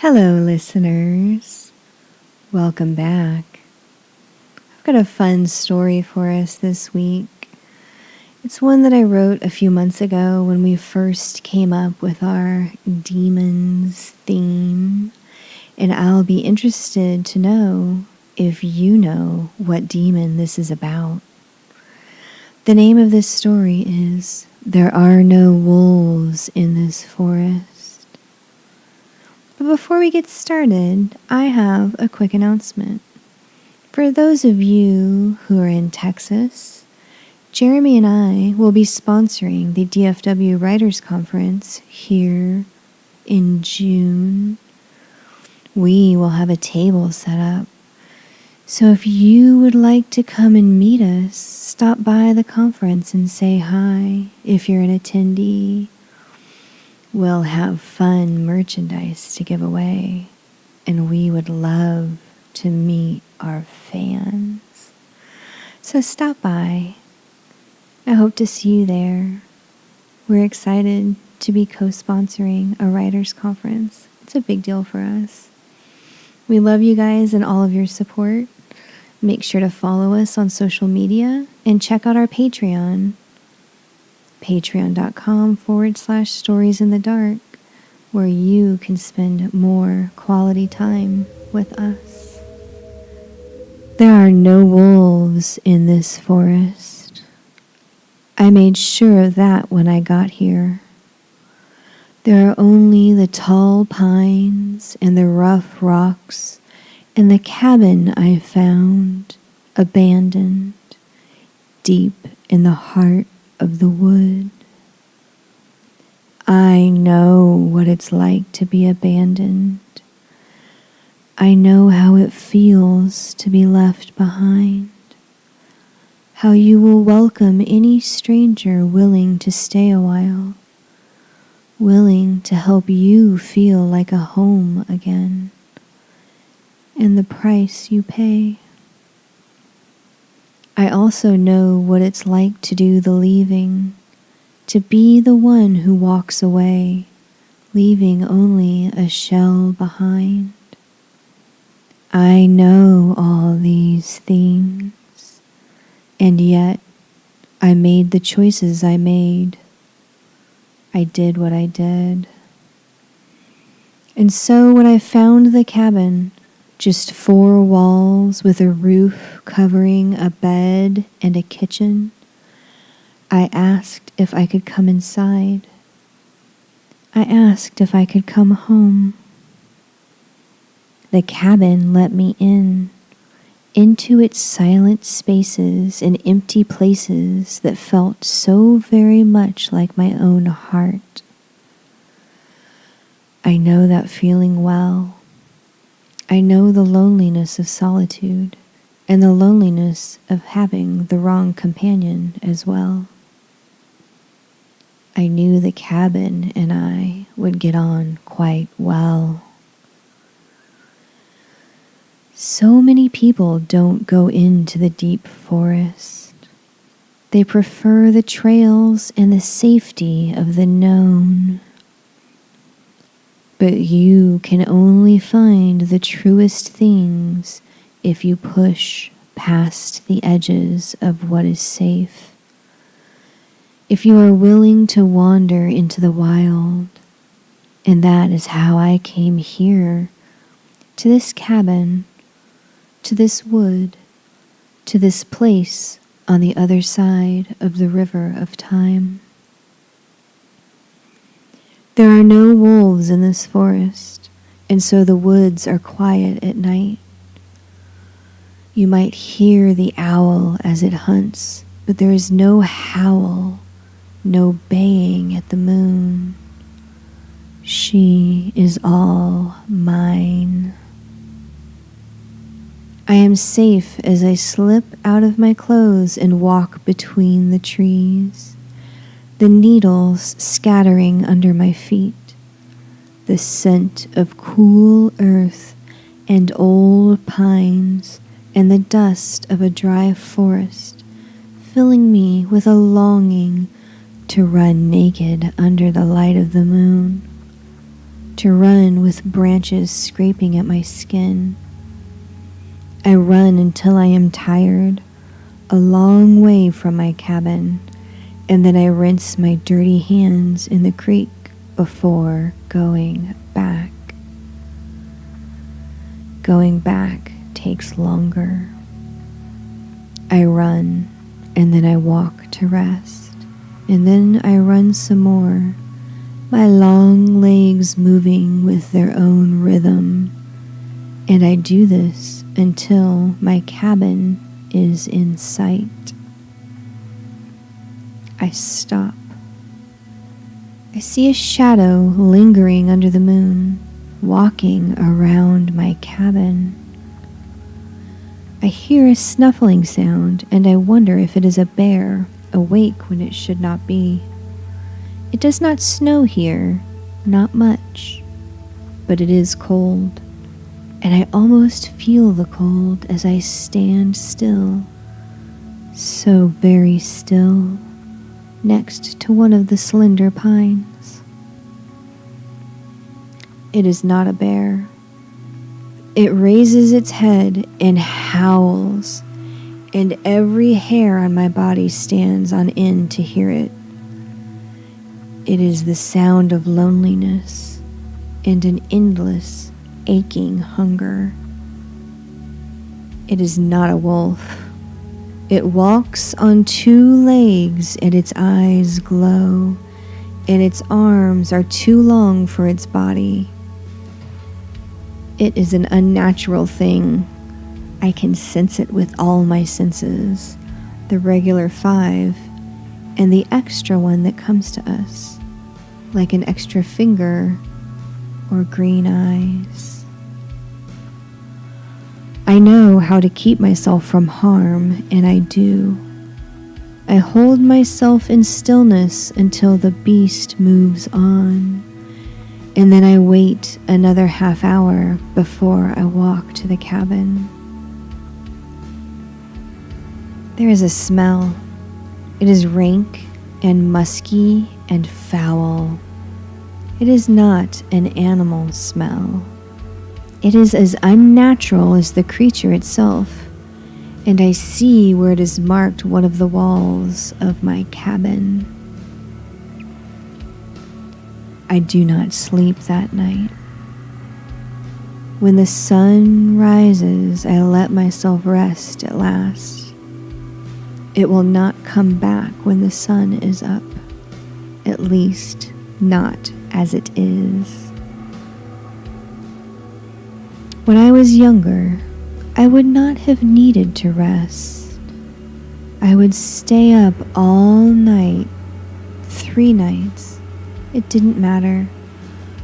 Hello, listeners. Welcome back. I've got a fun story for us this week. It's one that I wrote a few months ago when we first came up with our demons theme, and I'll be interested to know if you know what demon this is about. The name of this story is There Are No Wolves in This Forest. But before we get started, I have a quick announcement. For those of you who are in Texas, Jeremy and I will be sponsoring the DFW Writers Conference here in June. We will have a table set up. So if you would like to come and meet us, stop by the conference and say hi if you're an attendee. We'll have fun merchandise to give away, and we would love to meet our fans. So stop by. I hope to see you there. We're excited to be co-sponsoring a writers' conference. It's a big deal for us. We love you guys and all of your support. Make sure to follow us on social media and check out our Patreon. Patreon.com/storiesinthedark, where you can spend more quality time with us. There are no wolves in this forest. I made sure of that when I got here. There are only the tall pines and the rough rocks and the cabin I found abandoned deep in the heart of the wood. I know what it's like to be abandoned. I know how it feels to be left behind, how you will welcome any stranger willing to stay a while, willing to help you feel like a home again, and the price you pay. I also know what it's like to do the leaving, to be the one who walks away, leaving only a shell behind. I know all these things, and yet I made the choices I made. I did what I did. And so when I found the cabin, just 4 walls with a roof covering a bed and a kitchen, I asked if I could come inside. I asked if I could come home. The cabin let me in, into its silent spaces and empty places that felt so very much like my own heart. I know that feeling well. I know the loneliness of solitude and the loneliness of having the wrong companion as well. I knew the cabin and I would get on quite well. So many people don't go into the deep forest. They prefer the trails and the safety of the known. But you can only find the truest things if you push past the edges of what is safe. If you are willing to wander into the wild, and that is how I came here, to this cabin, to this wood, to this place on the other side of the river of time. There are no wolves in this forest, and so the woods are quiet at night. You might hear the owl as it hunts, but there is no howl, no baying at the moon. She is all mine. I am safe as I slip out of my clothes and walk between the trees, the needles scattering under my feet, the scent of cool earth and old pines and the dust of a dry forest filling me with a longing to run naked under the light of the moon. to run with branches scraping at my skin. I run until I am tired, a long way from my cabin, and then I rinse my dirty hands in the creek before going back. Going back takes longer. I run, and then I walk to rest, and then I run some more, my long legs moving with their own rhythm, and I do this until my cabin is in sight. I stop. I see a shadow lingering under the moon, walking around my cabin. I hear a snuffling sound, and I wonder if it is a bear awake when it should not be. It does not snow here, not much, but it is cold, and I almost feel the cold as I stand still, so very still, next to one of the slender pines. It is not a bear. It raises its head and howls, and every hair on my body stands on end to hear it. It is the sound of loneliness and an endless, aching hunger. It is not a wolf. It walks on two legs, and its eyes glow, and its arms are too long for its body. It is an unnatural thing. I can sense it with all my senses, the regular 5, and the extra one that comes to us, like an extra finger or green eyes. I know how to keep myself from harm, and I do. I hold myself in stillness until the beast moves on, and then I wait another half hour before I walk to the cabin. There is a smell. It is rank and musky and foul. It is not an animal smell. It is as unnatural as the creature itself, and I see where it has marked one of the walls of my cabin. I do not sleep that night. When the sun rises, I let myself rest at last. It will not come back when the sun is up, at least not as it is. When I was younger, I would not have needed to rest. I would stay up all night, 3 nights. It didn't matter.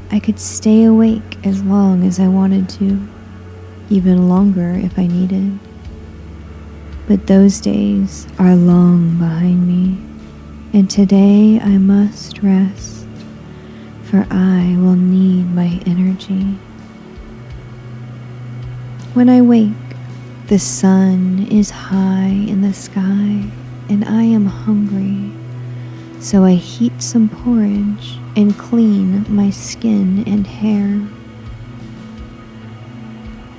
I could stay awake as long as I wanted to, even longer if I needed. But those days are long behind me, and today I must rest, for I will need my energy. When I wake, the sun is high in the sky, and I am hungry, so I heat some porridge and clean my skin and hair.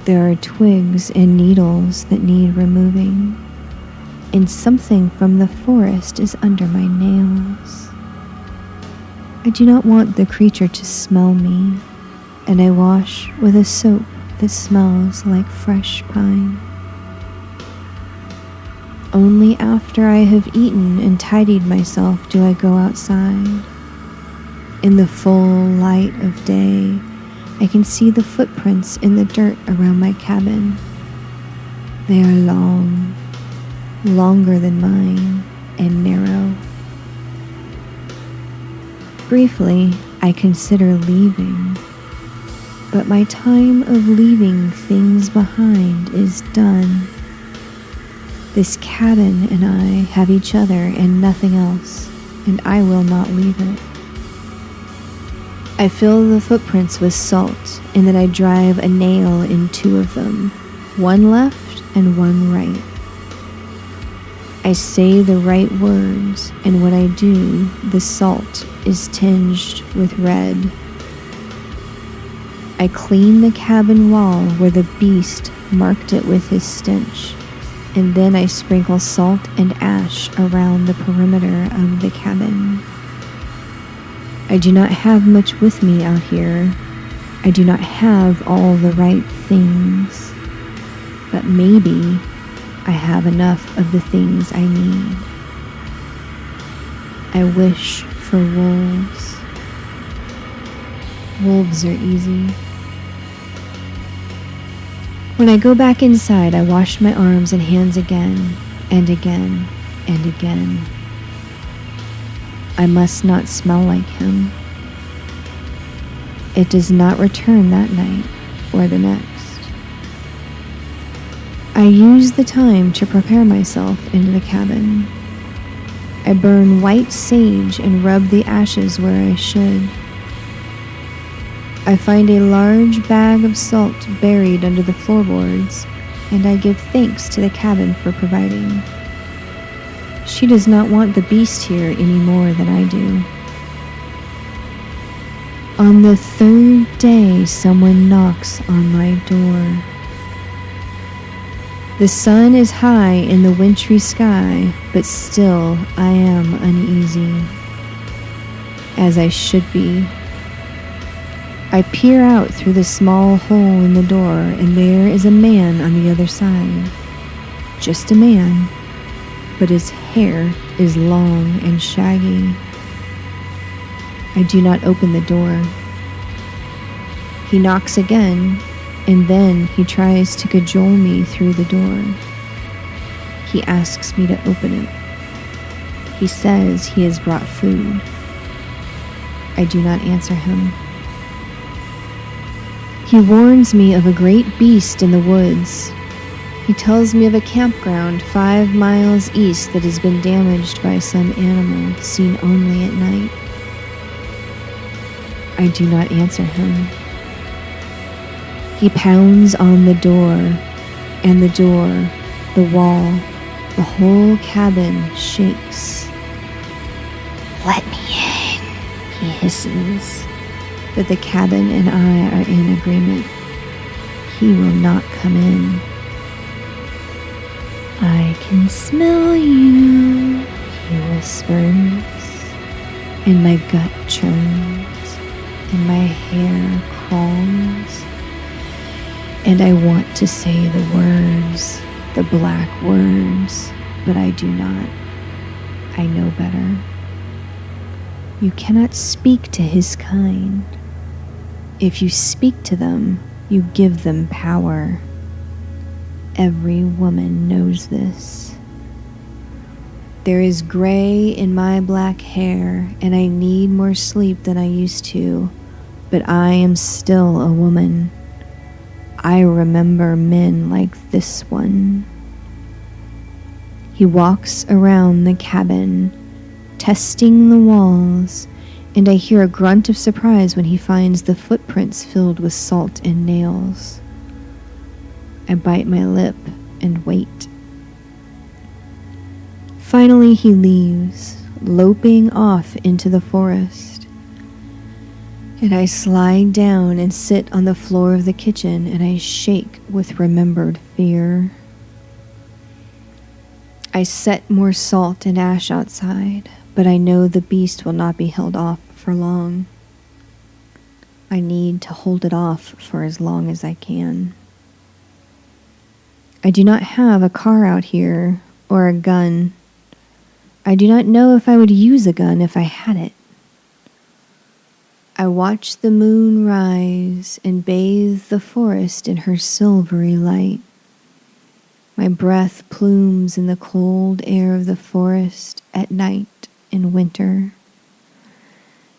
There are twigs and needles that need removing, and something from the forest is under my nails. I do not want the creature to smell me, and I wash with a soap that smells like fresh pine. Only after I have eaten and tidied myself do I go outside. In the full light of day, I can see the footprints in the dirt around my cabin. They are long, longer than mine, and narrow. Briefly, I consider leaving, but my time of leaving things behind is done. This cabin and I have each other and nothing else, and I will not leave it. I fill the footprints with salt, and then I drive a nail in 2 of them, one left and one right. I say the right words, and when I do, the salt is tinged with red. I clean the cabin wall where the beast marked it with his stench, and then I sprinkle salt and ash around the perimeter of the cabin. I do not have much with me out here. I do not have all the right things, but maybe I have enough of the things I need. I wish for wolves. Wolves are easy. When I go back inside, I wash my arms and hands again and again and again. I must not smell like him. It does not return that night or the next. I use the time to prepare myself into the cabin. I burn white sage and rub the ashes where I should. I find a large bag of salt buried under the floorboards, and I give thanks to the cabin for providing. She does not want the beast here any more than I do. On the third day, someone knocks on my door. The sun is high in the wintry sky, but still I am uneasy, as I should be. I peer out through the small hole in the door, and there is a man on the other side. Just a man, but his hair is long and shaggy. I do not open the door. He knocks again, and then he tries to cajole me through the door. He asks me to open it. He says he has brought food. I do not answer him. He warns me of a great beast in the woods. He tells me of a campground 5 miles east that has been damaged by some animal seen only at night. I do not answer him. He pounds on the door, and the door, the wall, the whole cabin shakes. "Let me in," he hisses. But the cabin and I are in agreement. He will not come in. "I can smell you," he whispers, and my gut churns, and my hair crawls, and I want to say the words, the black words, but I do not. I know better. You cannot speak to his kind. If you speak to them, you give them power. Every woman knows this. There is gray in my black hair, and I need more sleep than I used to, but I am still a woman. I remember men like this one. He walks around the cabin, testing the walls, and I hear a grunt of surprise when he finds the footprints filled with salt and nails. I bite my lip and wait. Finally, he leaves, loping off into the forest. And I slide down and sit on the floor of the kitchen, and I shake with remembered fear. I set more salt and ash outside, but I know the beast will not be held off for long. I need to hold it off for as long as I can. I do not have a car out here or a gun. I do not know if I would use a gun if I had it. I watch the moon rise and bathe the forest in her silvery light. My breath plumes in the cold air of the forest at night in winter.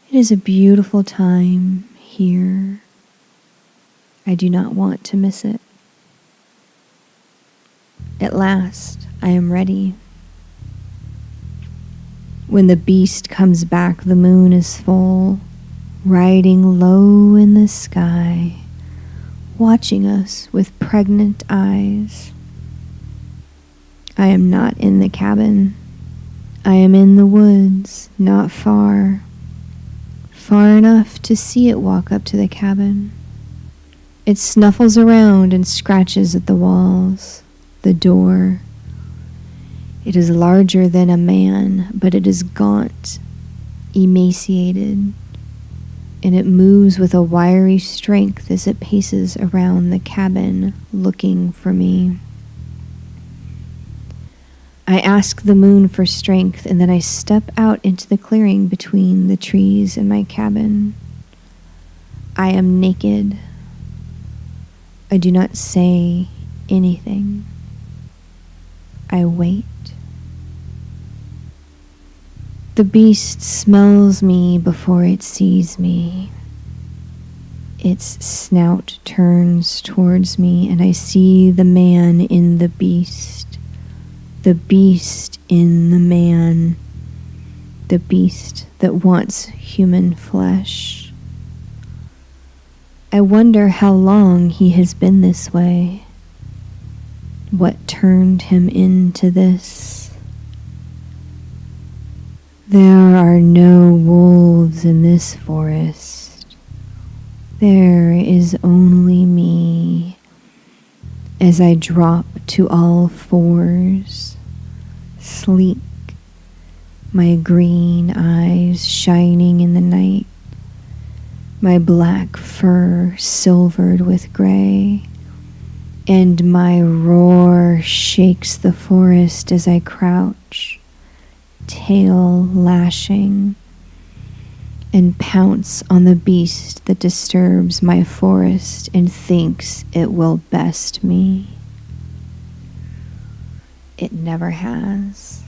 It is a beautiful time here. I do not want to miss it. At last, I am ready. When the beast comes back, the moon is full, riding low in the sky, watching us with pregnant eyes. I am not in the cabin. I am in the woods, not far enough to see it walk up to the cabin. It snuffles around and scratches at the walls, the door. It is larger than a man, but it is gaunt, emaciated, and it moves with a wiry strength as it paces around the cabin looking for me. I ask the moon for strength, and then I step out into the clearing between the trees and my cabin. I am naked. I do not say anything. I wait. The beast smells me before it sees me. Its snout turns towards me, and I see the man in the beast in the man, the beast that wants human flesh. I wonder how long he has been this way. What turned him into this? There are no wolves in this forest. There is only me as I drop to all fours, sleek, my green eyes shining in the night, my black fur silvered with gray, and my roar shakes the forest as I crouch, tail lashing, and pounce on the beast that disturbs my forest and thinks it will best me. It never has.